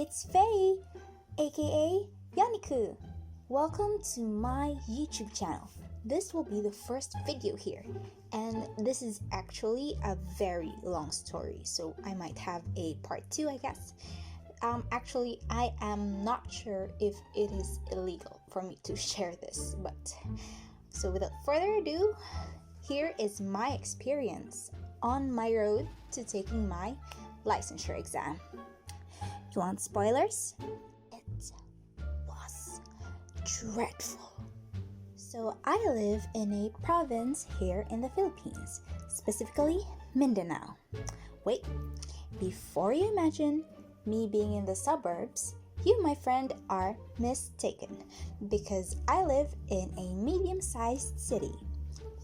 it's Faye, aka Yaniku. Welcome to my YouTube channel. This will be the first video here, and this is actually a very long story, so I might have a part 2, I guess. Actually, I am not sure if it is illegal for me to share this, but so without further ado, here is my experience on my road to taking my licensure exam. You want spoilers? It was dreadful. So I live in a province here in the Philippines, specifically Mindanao. Wait, before you imagine me being in the suburbs, you, my friend, are mistaken, because I live in a medium-sized city.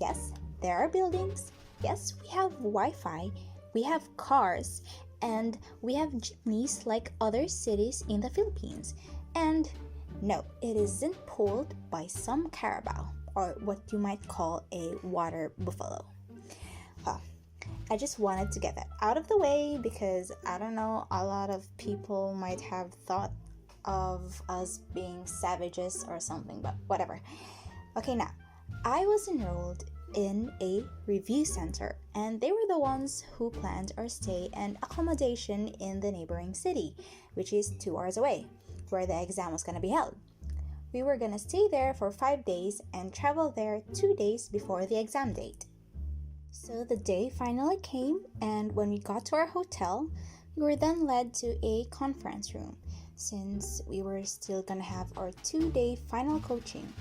Yes, there are buildings. Yes, we have Wi-Fi, we have cars, and we have jeepneys like other cities in the Philippines. And no, it isn't pulled by some carabao, or what you might call a water buffalo. Well, I just wanted to get that out of the way because, I don't know, a lot of people might have thought of us being savages or something, but whatever. Okay, now, I was enrolled in a review center, and they were the ones who planned our stay and accommodation in the neighboring city, which is 2 hours away, where the exam was going to be held. We were going to stay there for 5 days and travel there 2 days before the exam date. So the day finally came, and when we got to our hotel, we were then led to a conference room, since we were still going to have our 2-day final coaching,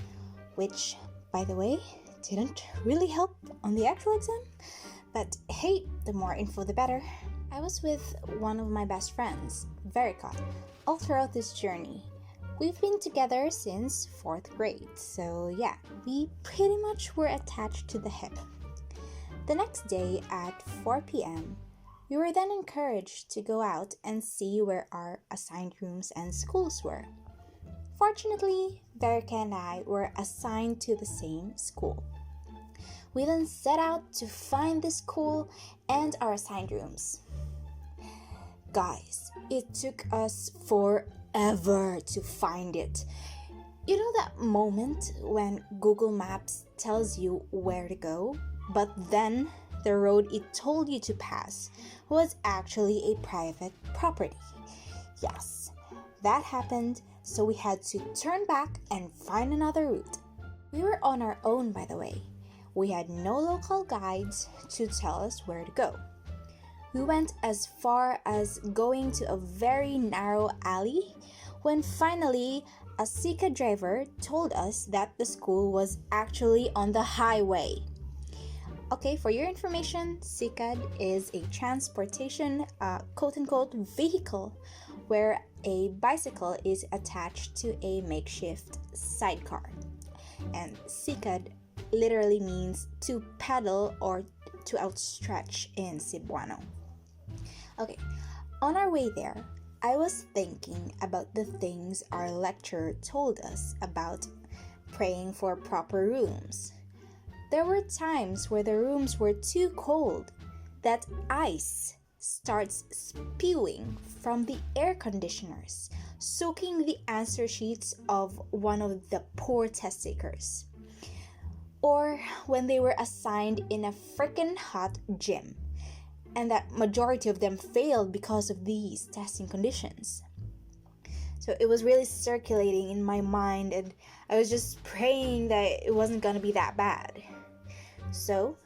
which, by the way, didn't really help on the actual exam, but hey, the more info the better. I was with one of my best friends, Verica, all throughout this journey. We've been together since 4th grade, so yeah, we pretty much were attached to the hip. The next day at 4 p.m., we were then encouraged to go out and see where our assigned rooms and schools were. Fortunately, Verica and I were assigned to the same school. We then set out to find the school and our assigned rooms. Guys, it took us forever to find it. You know that moment when Google Maps tells you where to go, but then the road it told you to pass was actually a private property? Yes, that happened, so we had to turn back and find another route. We were on our own, by the way. We had no local guides to tell us where to go. We went as far as going to a very narrow alley when finally a Sika driver told us that the school was actually on the highway. Okay, for your information, SICAD is a transportation, quote-unquote, vehicle where a bicycle is attached to a makeshift sidecar. And SICAD literally means to pedal or to outstretch in Cebuano. Okay, on our way there, I was thinking about the things our lecturer told us about praying for proper rooms. There were times where the rooms were too cold that ice starts spewing from the air conditioners, soaking the answer sheets of one of the poor test takers. Or when they were assigned in a freaking hot gym, and that majority of them failed because of these testing conditions. So it was really circulating in my mind, and I was just praying that it wasn't gonna be that bad. So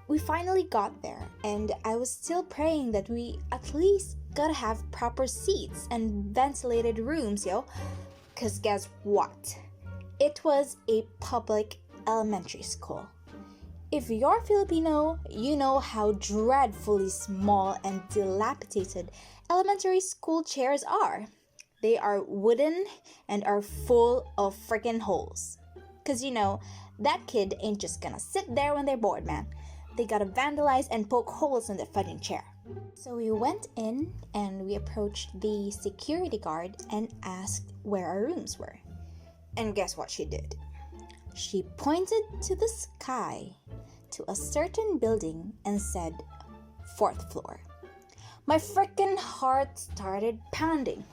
we finally got there, and I was still praying that we at least gotta have proper seats and ventilated rooms, yo. Cause guess what? It was a public elementary school. If you're Filipino, you know how dreadfully small and dilapidated elementary school chairs are. They are wooden and are full of freaking holes. Cause you know, that kid ain't just gonna sit there when they're bored, man. They gotta vandalize and poke holes in the fucking chair. So we went in and we approached the security guard and asked where our rooms were. And guess what she did? She pointed to the sky, to a certain building, and said, 4th floor. My freaking heart started pounding.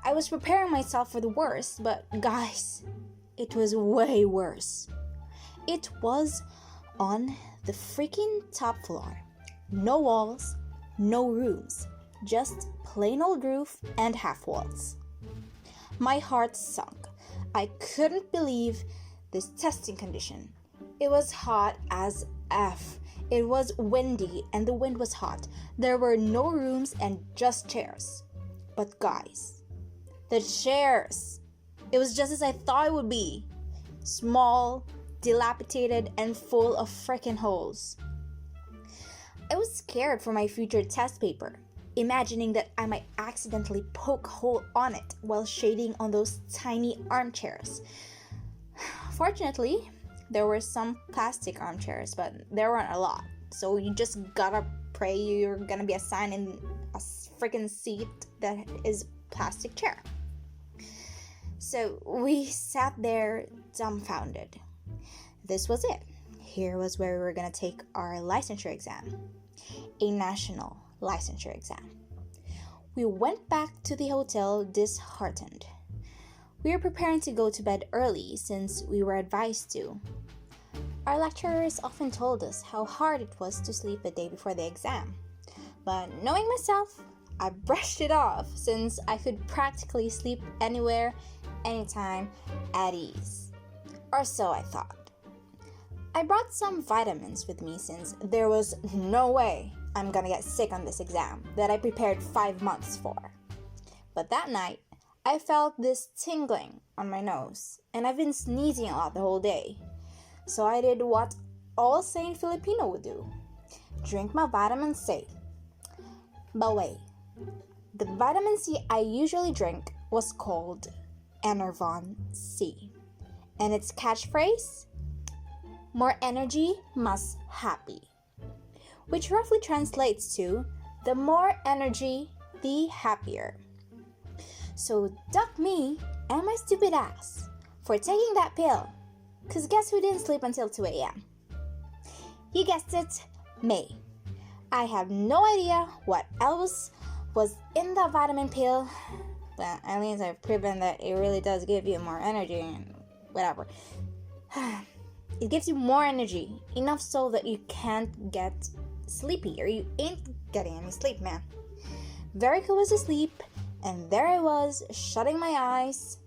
I was preparing myself for the worst, but guys, it was way worse. It was on the freaking top floor. No walls, no rooms, just plain old roof and half walls. My heart sunk. I couldn't believe this testing condition. It was hot as F. It was windy and the wind was hot. There were no rooms and just chairs. But guys, the chairs, it was just as I thought it would be. Small, dilapidated, and full of freaking holes. I was scared for my future test paper, imagining that I might accidentally poke a hole on it while shading on those tiny armchairs. Fortunately, there were some plastic armchairs, but there weren't a lot. So you just gotta pray you're gonna be assigned in a freaking seat that is plastic chair. So we sat there dumbfounded. This was it. Here was where we were gonna take our licensure exam. A national licensure exam. We went back to the hotel disheartened. We were preparing to go to bed early since we were advised to. Our lecturers often told us how hard it was to sleep the day before the exam. But knowing myself, I brushed it off since I could practically sleep anywhere, anytime, at ease. Or so I thought. I brought some vitamins with me since there was no way I'm gonna get sick on this exam that I prepared 5 months for. But that night, I felt this tingling on my nose, and I've been sneezing a lot the whole day. So I did what all sane Filipino would do. Drink my vitamin C. But wait, the vitamin C I usually drink was called Enervon C. And its catchphrase? More energy, mas happy. Which roughly translates to, the more energy, the happier. So duck me and my stupid ass for taking that pill. Cause guess who didn't sleep until 2 a.m.? You guessed it, me. I have no idea what else was in the vitamin pill, but at least I've proven that it really does give you more energy and whatever. It gives you more energy, enough so that you can't get sleepy, or you ain't getting any sleep, man. Verica was asleep, and there I was, shutting my eyes,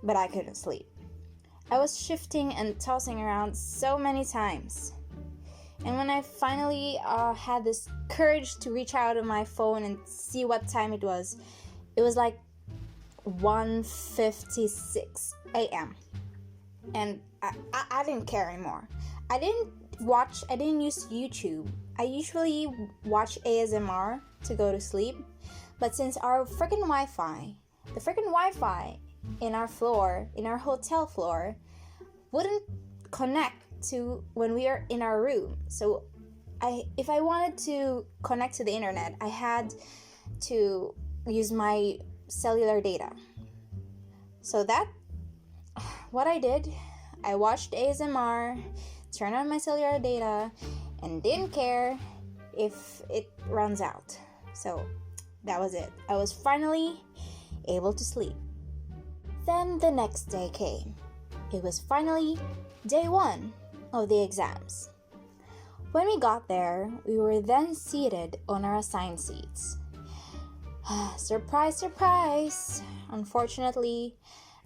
but I couldn't sleep. I was shifting and tossing around so many times. And when I finally had this courage to reach out of my phone and see what time it was like 1:56 a.m. And I didn't care anymore. I didn't use YouTube. I usually watch ASMR to go to sleep. But since our freaking Wi-Fi in our hotel floor, wouldn't connect to when we are in our room. So if I wanted to connect to the internet, I had to use my cellular data. So what I did, I watched ASMR, turned on my cellular data, and didn't care if it runs out. So that was it. I was finally able to sleep. Then the next day came. It was finally day 1 of the exams. When we got there, we were then seated on our assigned seats. Surprise, surprise! Unfortunately,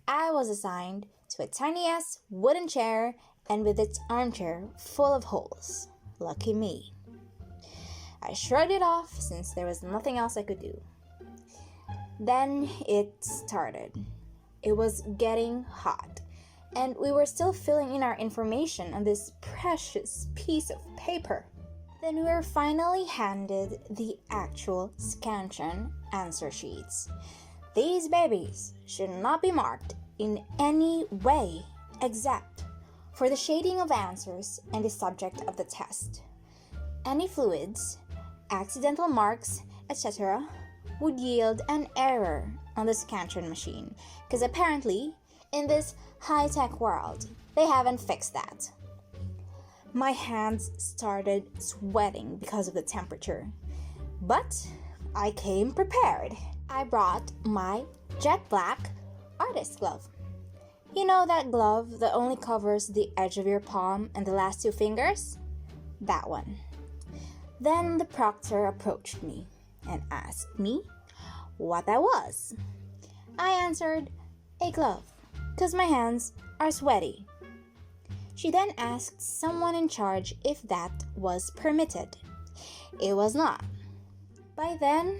I was assigned to a tiny-ass wooden chair and with its armchair full of holes. Lucky me. I shrugged it off since there was nothing else I could do. Then it started. It was getting hot, and we were still filling in our information on this precious piece of paper. Then we were finally handed the actual scansion answer sheets. These babies should not be marked in any way except for the shading of answers and the subject of the test. Any fluids, accidental marks, etc. would yield an error on the scansion machine, because apparently in this high-tech world they haven't fixed that. My hands started sweating because of the temperature, but I came prepared. I brought my jet black artist glove. You know that glove that only covers the edge of your palm and the last two fingers? That one. Then the proctor approached me and asked me what that was. I answered, a glove, because my hands are sweaty. She then asked someone in charge if that was permitted. It was not. By then,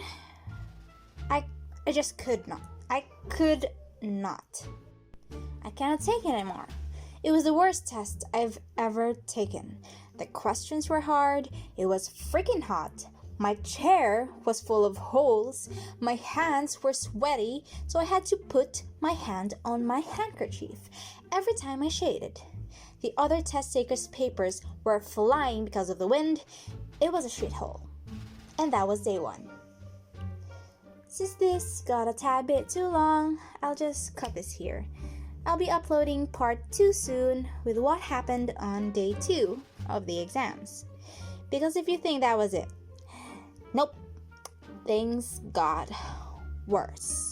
I just could not. I could not. I cannot take it anymore. It was the worst test I've ever taken. The questions were hard. It was freaking hot. My chair was full of holes. My hands were sweaty, so I had to put my hand on my handkerchief every time I shaded. The other test takers' papers were flying because of the wind. It was a shithole. And that was day one. Since this got a tad bit too long, I'll just cut this here. I'll be uploading part 2 soon with what happened on day 2 of the exams. Because if you think that was it, nope, things got worse.